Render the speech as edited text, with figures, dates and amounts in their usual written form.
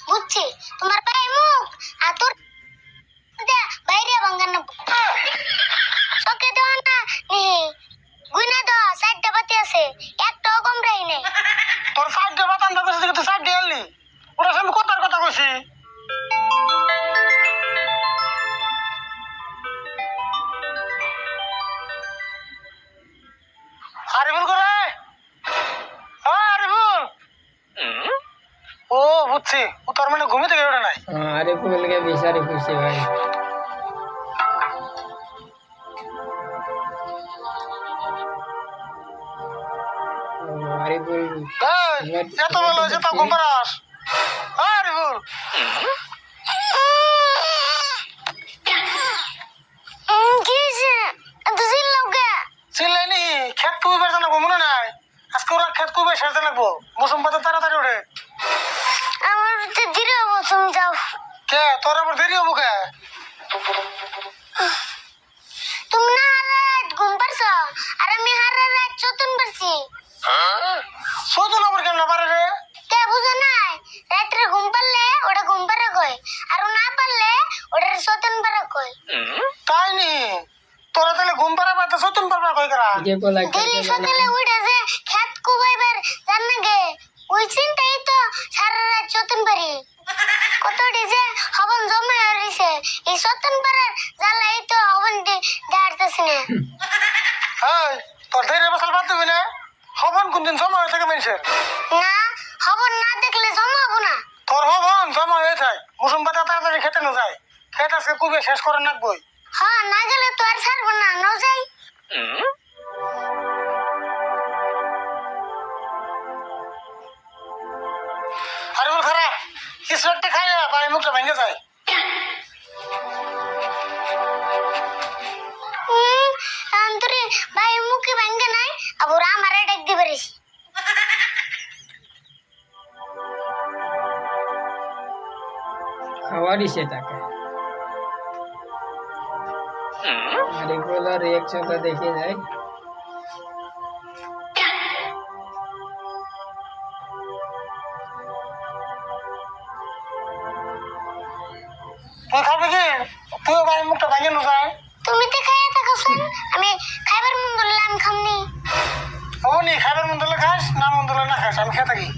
বুঝছি তোমার পায়ে মুখ আর তোর বাইরে ভাঙ্গানো চোখে দেওয়া না নি গুনা দাও সাইডটা বাতি আছে একটাও কম রাই নেই তোর সাইডে বাতান দাদা থেকে তো সাইডে এলি ওরা আমি কথার কথা কইছি আরিফুল করে আরিফুল ও বুঝছি ও তার মানে ঘুমে থেকে ওঠে নাই আরিফুলকে বিচারে খুশি ভাই আরিফুল এত ভালো হয়েছে তা ঘুম পাড়াস আরিফুল চিল্লাইনি খেত কুবি বেড়াতে লাগবো মনে নাই আজকে ওরা খেত কুবি সারতে লাগবো মৌসুম পাতা তাড়াতাড়ি ওঠে আমার ধীরে হবো তুমি যাও কে তোর আবার দেরি হবো কে তুমি না রাত ঘুম পারছো আর আমি হারা রাত চতুন পারছি সৌদন আবার কেন পারে রে কে বুঝো নাই রাত্রে ঘুম পারলে ওটা ঘুম পারা কয় আর না পারলে ওটা চতুন পারা কয় তাই নি তোরা তাহলে ঘুম পাড়া পাতে সতুন পারবা কই করা দিল্লি সকালে উঠে যে খেত কুবাইবার জান না গে ওই চিন্তাই তো সারা রাত চতুন পারি কতটি যে হবন জমা হইছে এই চতুন পারার জ্বালাই তো হবন দাঁড়তেছে না এই তোর ধৈর্য বসাল বাদ দিবি না হবন কোনদিন জমা হয়ে থাকে মানুষের না হবন না দেখলে জমা হবো না তোর হবন জমা হয়ে থাকে মৌসুম পাতা তাড়াতাড়ি খেতে না যায় খেত আজকে কুবে শেষ করে নাকবই হ্যাঁ না গেলে তো আর ছাড়বো না নাও যাই আরে বল খারাপ কিছু একটা খাইয়া বাড়ি মুখটা ভেঙে যায় আন্তরে ভাই মুখে ভাঙ্গে নাই আবার আমারে ডাক দিতে পারিস খাওয়ারই সে টাকা আরিফুল আর রিয়াকশনটা দেখে যায় তুই খাবি কি তুই বাড়ি মুখটা ভেঙে না যায় তুমি তো খাইয়া থাকো শুন আমি খাইবার মন বললাম খামনি ও নি খাবার মন দিলে খাস না মন দিলে না খাস আমি খেয়ে থাকি